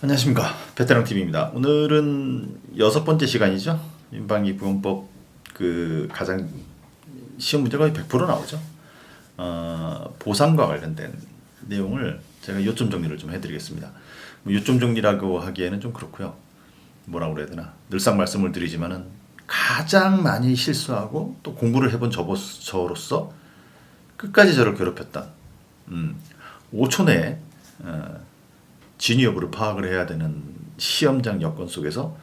안녕하십니까, 베테랑TV입니다. 오늘은 6번째 시간이죠. 민방위보험법 가장 시험 문제가 거의 100% 나오죠. 보상과 관련된 내용을 제가 요점 정리를 좀 해드리겠습니다. 요점 정리라고 하기에는 좀 그렇고요. 뭐라고 그래야 되나, 늘상 말씀을 드리지만은 가장 많이 실수하고 또 공부를 해본 저로서 끝까지 저를 괴롭혔던 5초 내에 진위 여부를 파악을 해야 되는 시험장 여건 속에서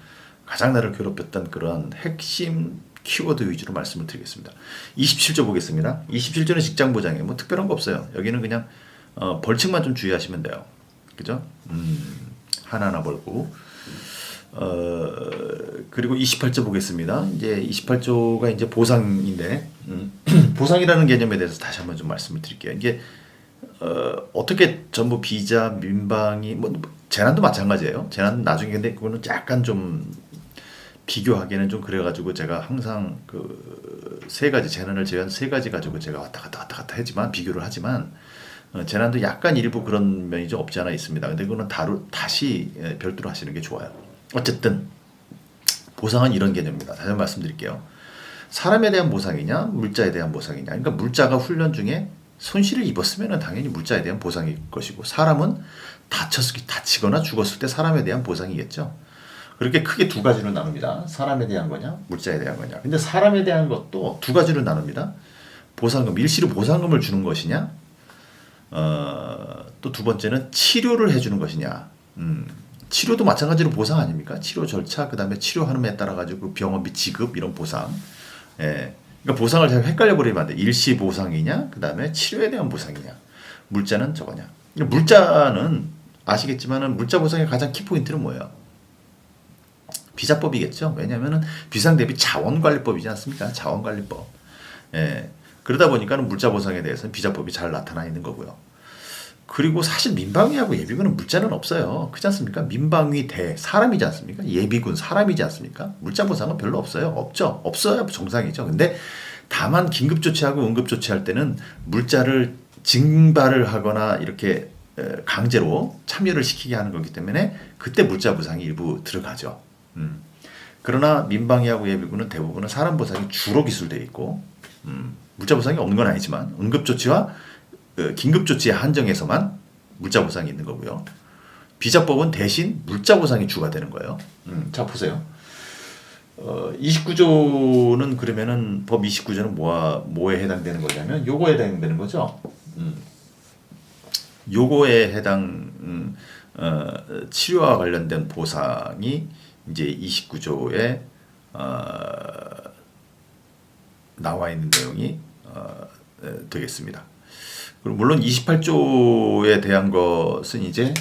가장 나를 괴롭혔던 그러한 핵심 키워드 위주로 말씀을 드리겠습니다. 27조 보겠습니다. 27조는 직장 보장이에요. 뭐 특별한 거 없어요. 여기는 그냥 벌칙만 좀 주의하시면 돼요. 그죠? 하나하나 벌고. 그리고 28조 보겠습니다. 이제 28조가 이제 보상인데, 보상이라는 개념에 대해서 다시 한번 좀 말씀을 드릴게요. 이게 어떻게 전부 비자, 민방위, 뭐 재난도 마찬가지예요. 재난 나중에, 근데 그거는 약간 좀 비교하기에는 좀 그래가지고 제가 항상 그 세 가지, 재난을 제외한 세 가지 가지고 제가 왔다 갔다 하지만 비교를 하지만 재난도 약간 일부 그런 면이 좀 없지 않아 있습니다. 근데 그거는 다시 별도로 하시는 게 좋아요. 어쨌든 보상은 이런 개념입니다. 다시 한번 말씀드릴게요. 사람에 대한 보상이냐, 물자에 대한 보상이냐. 그러니까 물자가 훈련 중에 손실을 입었으면 당연히 물자에 대한 보상일 것이고, 사람은 다치거나 죽었을 때 사람에 대한 보상이겠죠. 그렇게 크게 두 가지로 나눕니다. 사람에 대한 거냐, 물자에 대한 거냐. 근데 사람에 대한 것도 두 가지로 나눕니다. 보상금, 일시로 보상금을 주는 것이냐, 또 두 번째는 치료를 해주는 것이냐. 치료도 마찬가지로 보상 아닙니까? 치료 절차, 그 다음에 치료하는 에 따라 가지고 병원비 지급, 이런 보상. 예. 그러니까 보상을 잘 헷갈려 버리면 안 돼. 일시 보상이냐, 그 다음에 치료에 대한 보상이냐, 물자는 저거냐. 물자는 아시겠지만은 물자 보상의 가장 키포인트는 뭐예요? 비자법이겠죠. 왜냐하면은 비상 대비 자원관리법이지 않습니까? 자원관리법. 예. 그러다 보니까는 물자 보상에 대해서는 비자법이 잘 나타나 있는 거고요. 그리고 사실 민방위하고 예비군은 물자는 없어요. 그렇지 않습니까? 민방위 사람이지 않습니까? 예비군 사람이지 않습니까? 물자 보상은 별로 없어요. 없죠. 없어야 정상이죠. 근데 다만 긴급조치하고 응급조치할 때는 물자를 징발을 하거나 이렇게 강제로 참여를 시키게 하는 거기 때문에 그때 물자 보상이 일부 들어가죠. 그러나 민방위하고 예비군은 대부분은 사람 보상이 주로 기술되어 있고, 물자 보상이 없는 건 아니지만 응급조치와 긴급조치의 한정에서만 물자 보상이 있는 거고요. 비자법은 대신 물자 보상이 추가되는 거예요. 자, 보세요. 29조는 그러면은 법 29조는 뭐에 해당되는 거냐면 요거에 해당되는 거죠. 요거에 해당 치료와 관련된 보상이 이제 29조에 나와 있는 내용이 되겠습니다. 그리고 물론 28조에 대한 것은 이제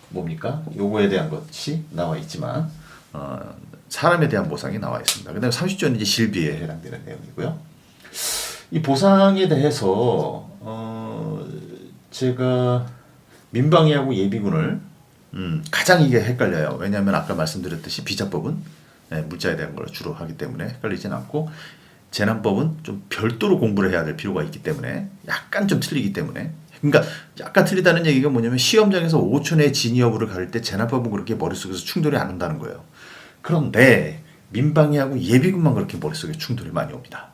뭡니까? 요거에 대한 것이 나와 있지만 사람에 대한 보상이 나와 있습니다. 그다음에 30조는 이제 실비에 해당되는 내용이고요. 이 보상에 대해서 제가 민방위하고 예비군을 가장 이게 헷갈려요. 왜냐하면 아까 말씀드렸듯이 비자법은 물자에 대한 걸 주로 하기 때문에 헷갈리진 않고, 재난법은 좀 별도로 공부를 해야 될 필요가 있기 때문에 약간 좀 틀리기 때문에, 그러니까 약간 틀리다는 얘기가 뭐냐면 시험장에서 5초 내 진위 여부를 가릴 때 재난법은 그렇게 머릿속에서 충돌이 안 온다는 거예요. 그런데 민방위하고 예비군만 그렇게 머릿속에 충돌이 많이 옵니다.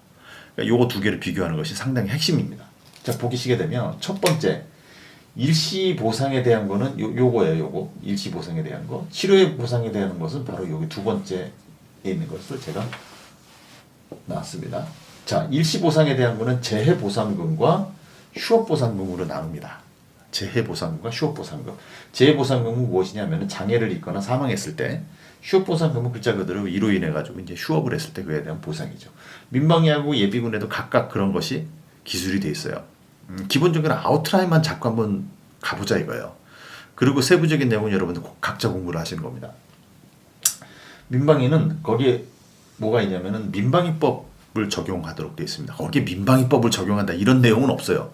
그러니까 요거 두 개를 비교하는 것이 상당히 핵심입니다. 자, 보시게 되면 첫 번째 일시 보상에 대한 거는 요거예요. 요거 일시 보상에 대한 거. 치료의 보상에 대한 것은 바로 여기 두 번째에 있는 것을 제가 나왔습니다. 자, 일시 보상에 대한 거는 재해 보상금과 휴업 보상금으로 나눕니다. 재해 보상금과 휴업 보상금. 재해 보상금은 무엇이냐면은 장애를 입거나 사망했을 때, 휴업 보상금은 글자 그대로 이로 인해 가지고 이제 휴업을 했을 때 그에 대한 보상이죠. 민방위하고 예비군에도 각각 그런 것이 기술이 돼 있어요. 기본적으로 아웃라인만 잡고 한번 가보자 이거예요. 그리고 세부적인 내용은 여러분들 각자 공부를 하시는 겁니다. 민방위는 거기에 뭐가 있냐면은 민방위법을 적용하도록 되어 있습니다. 거기에 민방위법을 적용한다 이런 내용은 없어요.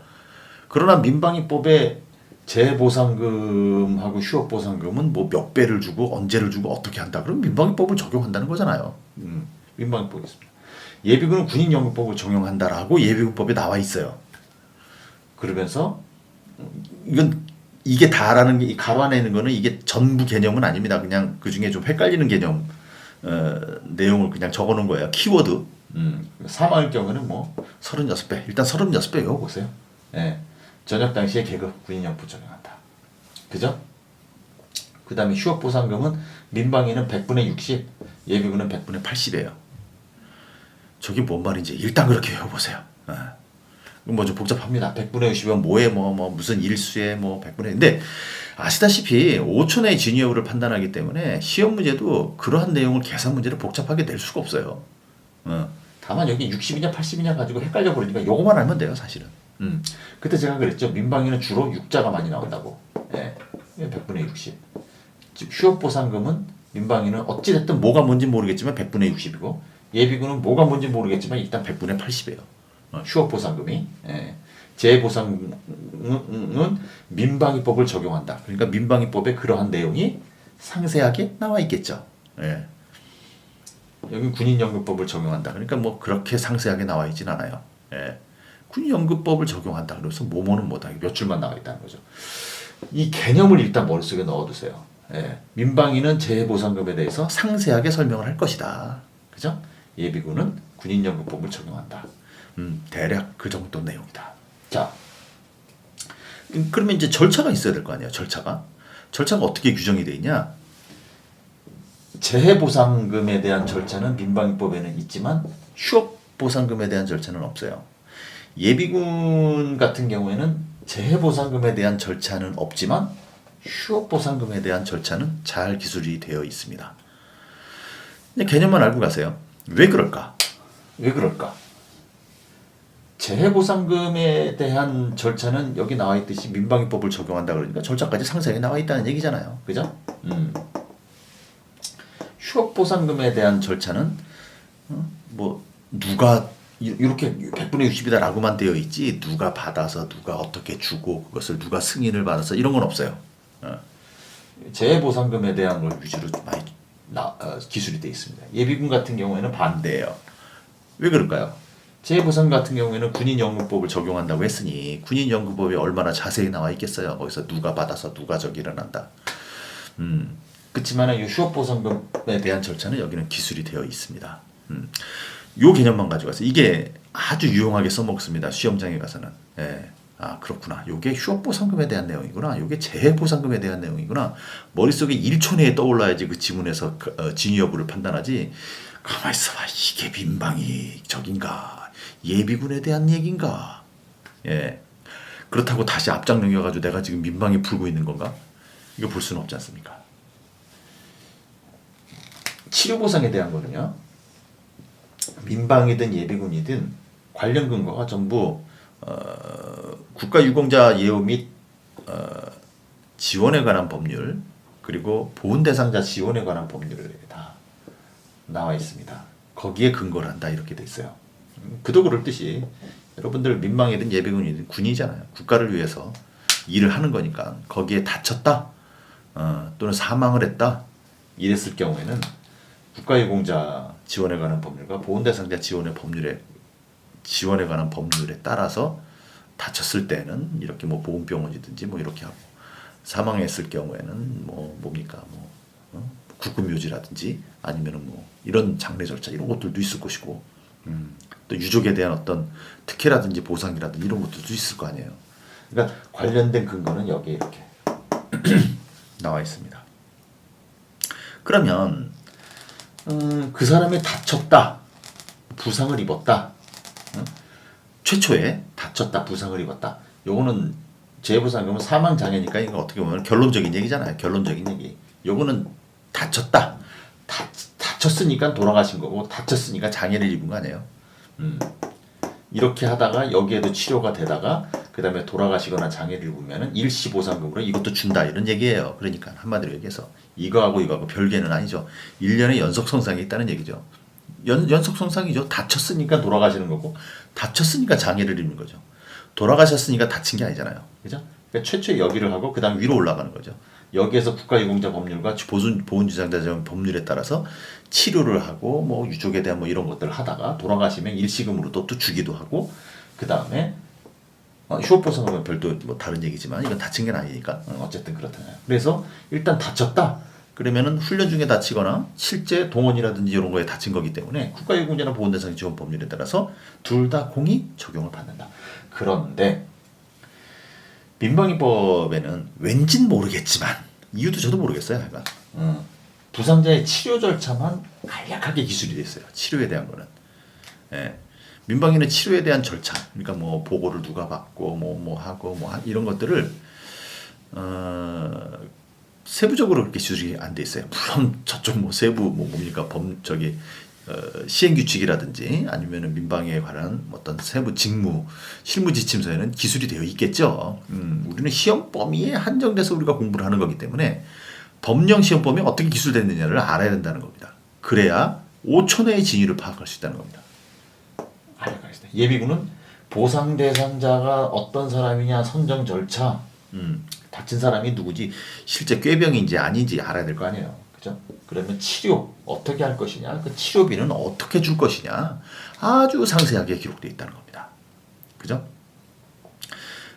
그러나 민방위법에 재보상금하고 휴업보상금은 뭐 몇 배를 주고 언제를 주고 어떻게 한다. 그럼 민방위법을 적용한다는 거잖아요. 민방위법이 있습니다. 예비군은 군인연금법을 적용한다라고 예비군법에 나와 있어요. 그러면서 이건 이게 다라는 게 이 가로 안에 있는 거는 이게 전부 개념은 아닙니다. 그냥 그 중에 좀 헷갈리는 개념 내용을 그냥 적어 놓은 거예요. 키워드. 사망일 경우는 뭐 36배. 일단 36배 외워보세요. 예. 전역 당시에 계급 군인연금 적용한다. 그죠? 그 다음에 휴업보상금은 민방위는 100분의 60, 예비군은 100분의 80이에요. 저게 뭔 말인지 일단 그렇게 외워보세요. 뭐 좀 복잡합니다. 100분의 60이면 뭐에 뭐 무슨 일수에 뭐 100분의 근데 아시다시피 5초 내의 진위 여부를 판단하기 때문에 시험 문제도 그러한 내용을 계산 문제를 복잡하게 낼 수가 없어요. 다만 여기 60이냐 80이냐 가지고 헷갈려 버리니까 요거만 알면 돼요, 사실은. 그때 제가 그랬죠. 민방위는 주로 육자가 많이 나온다고. 예. 100분의 60. 즉 휴업보상금은 민방위는 어찌됐든 뭐가 뭔지 모르겠지만 100분의 60이고 예비군은 뭐가 뭔지 모르겠지만 일단 100분의 80이에요. 휴업보상금이. 예. 재보상은 민방위법을 적용한다. 그러니까 민방위법에 그러한 내용이 상세하게 나와 있겠죠. 예. 여기 군인연금법을 적용한다. 그러니까 뭐 그렇게 상세하게 나와 있진 않아요. 예. 군인연금법을 적용한다. 그래서 뭐뭐는 뭐다. 몇 줄만 나와 있다는 거죠. 이 개념을 일단 머릿속에 넣어두세요. 예. 민방위는 재보상금에 대해서 상세하게 설명을 할 것이다. 그죠? 예비군은 군인연금법을 적용한다. 대략 그 정도 내용이다. 자, 그러면 이제 절차가 있어야 될 거 아니에요. 절차가 어떻게 규정이 돼 있냐? 재해보상금에 대한 절차는 민방위법에는 있지만 휴업보상금에 대한 절차는 없어요. 예비군 같은 경우에는 재해보상금에 대한 절차는 없지만 휴업보상금에 대한 절차는 잘 기술이 되어 있습니다. 개념만 알고 가세요. 왜 그럴까? 재해보상금에 대한 절차는 여기 나와 있듯이 민방위법을 적용한다 그러니까 절차까지 상세하게 나와 있다는 얘기잖아요. 그죠? 휴업보상금에 대한 절차는 뭐 누가 이렇게 100분의 60이다라고만 되어 있지 누가 받아서 누가 어떻게 주고 그것을 누가 승인을 받아서 이런 건 없어요. 재해보상금에 대한 걸 위주로 많이 기술이 되어 있습니다. 예비군 같은 경우에는 반대예요. 왜 그럴까요? 재해보상 같은 경우에는 군인연금법을 적용한다고 했으니 군인연금법이 얼마나 자세히 나와 있겠어요. 거기서 누가 받아서 누가 저기를 한다. 그렇지만 이 휴업보상금에 대한 절차는 여기는 기술이 되어 있습니다. 요 개념만 가지고 가서 이게 아주 유용하게 써먹습니다. 시험장에 가서는. 예. 아 그렇구나. 요게 휴업보상금에 대한 내용이구나. 요게 재해보상금에 대한 내용이구나. 머릿속에 1초 내에 떠올라야지 그 지문에서 진위 여부를 판단하지. 가만히 있어봐. 이게 민방위 적인가 예비군에 대한 얘기인가. 예. 그렇다고 다시 앞장 넘겨가지고 내가 지금 민방위 풀고 있는 건가? 이거 볼 수는 없지 않습니까? 치료보상에 대한 거는요. 민방위든 예비군이든 관련 근거가 전부 국가유공자 예우 및 지원에 관한 법률 그리고 보훈 대상자 지원에 관한 법률에 다 나와 있습니다. 거기에 근거를 한다 이렇게 돼 있어요. 그도 그럴 듯이 여러분들 민방위든 예비군이든 군이잖아요. 국가를 위해서 일을 하는 거니까 거기에 다쳤다 또는 사망을 했다 이랬을 경우에는 국가유공자 지원에 관한 법률과 보훈대상자 지원에 관한 법률에 따라서 다쳤을 때는 이렇게 뭐 보훈병원이든지 뭐 이렇게 하고 사망했을 경우에는 뭐 뭡니까 국군묘지라든지 아니면은 뭐 이런 장례 절차 이런 것들도 있을 것이고 또 유족에 대한 어떤 특혜라든지 보상이라든지 이런 것들도 있을 거 아니에요. 그러니까 관련된 근거는 여기에 이렇게 나와 있습니다. 그러면 그 사람이 다쳤다, 부상을 입었다, 최초에 다쳤다, 부상을 입었다. 요거는 재해보상금은 사망장애니까 이거 어떻게 보면 결론적인 얘기잖아요. 결론적인 얘기. 요거는 다쳤다, 다쳤으니까 돌아가신 거고 다쳤으니까 장애를 입은 거 아니에요. 이렇게 하다가 여기에도 치료가 되다가 그 다음에 돌아가시거나 장애를 입으면은 일시보상금으로 이것도 준다 이런 얘기예요. 그러니까 한마디로 얘기해서 이거하고 별개는 아니죠. 1년의 연속손상이 있다는 얘기죠. 연속손상이죠. 다쳤으니까 돌아가시는 거고 다쳤으니까 장애를 입는 거죠. 돌아가셨으니까 다친 게 아니잖아요. 그죠? 그러니까 최초에 여기를 하고 그 다음 위로 올라가는 거죠. 여기에서 국가유공자 법률과 보훈주상자 법률에 따라서 치료를 하고 뭐 유족에 대한 뭐 이런 것들을 하다가 돌아가시면 일시금으로 또 주기도 하고 그 다음에 휴업 보상금은 별도 뭐 다른 얘기지만 이건 다친 게 아니니까 어쨌든 그렇잖아요. 그래서 일단 다쳤다. 그러면은 훈련 중에 다치거나 실제 동원이라든지 이런 거에 다친 거기 때문에 국가유공자나 보건대상 지원 법률에 따라서 둘 다 공이 적용을 받는다. 그런데 민방위법에는 왠진 모르겠지만 이유도 저도 모르겠어요. 약간 부상자의 치료 절차만 간략하게 기술이 돼 있어요. 치료에 대한 거는. 예. 민방위는 치료에 대한 절차, 그러니까 뭐 보고를 누가 받고 뭐 하고 이런 것들을 세부적으로 그렇게 기술이 안 돼 있어요. 물론 저쪽 뭐 세부 뭡니까 시행 규칙이라든지 아니면은 민방위에 관한 어떤 세부 직무 실무 지침서에는 기술이 되어 있겠죠. 우리는 시험 범위에 한정돼서 우리가 공부를 하는 거기 때문에 법령 시험 범위에 어떻게 기술됐느냐를 알아야 된다는 겁니다. 그래야 5초 내의 진위를 파악할 수 있다는 겁니다. 예비군은 보상 대상자가 어떤 사람이냐 선정 절차, 다친 사람이 누구지, 실제 꾀병인지 아닌지 알아야 될 거 아니에요. 그죠? 그러면 치료 어떻게 할 것이냐, 그 치료비는 어떻게 줄 것이냐, 아주 상세하게 기록되어 있다는 겁니다. 그죠?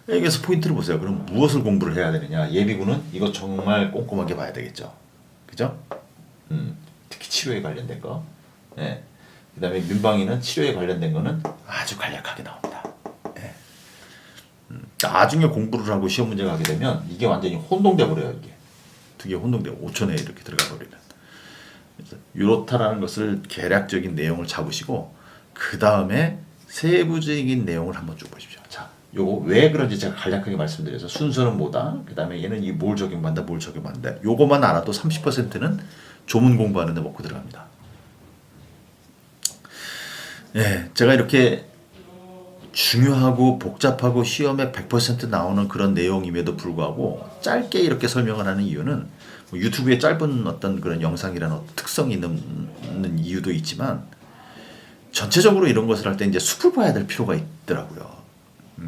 여기서 포인트를 보세요. 그럼 무엇을 공부를 해야 되느냐? 예비군은 이거 정말 꼼꼼하게 봐야 되겠죠. 그죠? 특히 치료에 관련된 거. 예. 그 다음에 민방위는 치료에 관련된 거는 아주 간략하게 나옵니다. 예. 나중에 공부를 하고 시험 문제가 하게 되면 이게 완전히 혼동돼 버려요. 이게 두 개 혼동되고 5초 내에 이렇게 들어가 버리는. 그래서 이렇다라는 것을 계략적인 내용을 잡으시고 그 다음에 세부적인 내용을 한번 쭉 보십시오. 자, 요거 왜 그런지 제가 간략하게 말씀드려서 순서는 뭐다. 그 다음에 얘는 이 뭘 적용받는다, 뭘 적용받는다. 요거만 알아도 30%는 조문 공부하는데 먹고 들어갑니다. 예, 제가 이렇게 중요하고 복잡하고 시험에 100% 나오는 그런 내용임에도 불구하고 짧게 이렇게 설명을 하는 이유는 뭐 유튜브에 짧은 어떤 그런 영상이라는 특성이 있는 이유도 있지만 전체적으로 이런 것을 할 때 이제 숲을 봐야 될 필요가 있더라고요.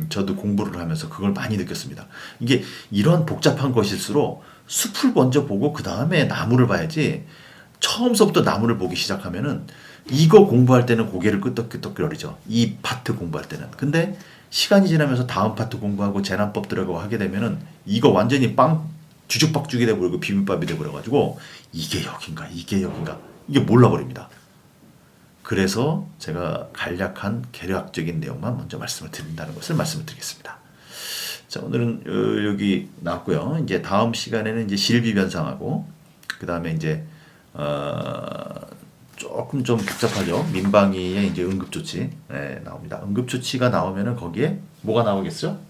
저도 공부를 하면서 그걸 많이 느꼈습니다. 이게 이런 복잡한 것일수록 숲을 먼저 보고 그 다음에 나무를 봐야지 처음서부터 나무를 보기 시작하면은 이거 공부할 때는 고개를 끄덕끄덕거리죠. 이 파트 공부할 때는. 근데 시간이 지나면서 다음 파트 공부하고 재난법 들어가고 하게 되면은 이거 완전히 뒤죽박죽이 돼버리고 비빔밥이 돼버려가지고 이게 여긴가 이게 몰라버립니다. 그래서 제가 간략한 계략적인 내용만 먼저 말씀을 드린다는 것을 말씀을 드리겠습니다. 자, 오늘은 여기 나왔고요. 이제 다음 시간에는 이제 실비 변상하고 그 다음에 이제 조금 좀 복잡하죠. 민방위의 이제 응급조치 나옵니다. 응급조치가 나오면은 거기에 뭐가 나오겠죠?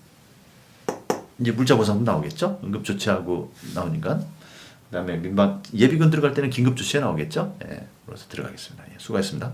이제 물자보상금 나오겠죠. 응급조치하고 나오니까. 그다음에 예비군 들어갈 때는 긴급조치에 나오겠죠. 그래서 들어가겠습니다. 수고하셨습니다.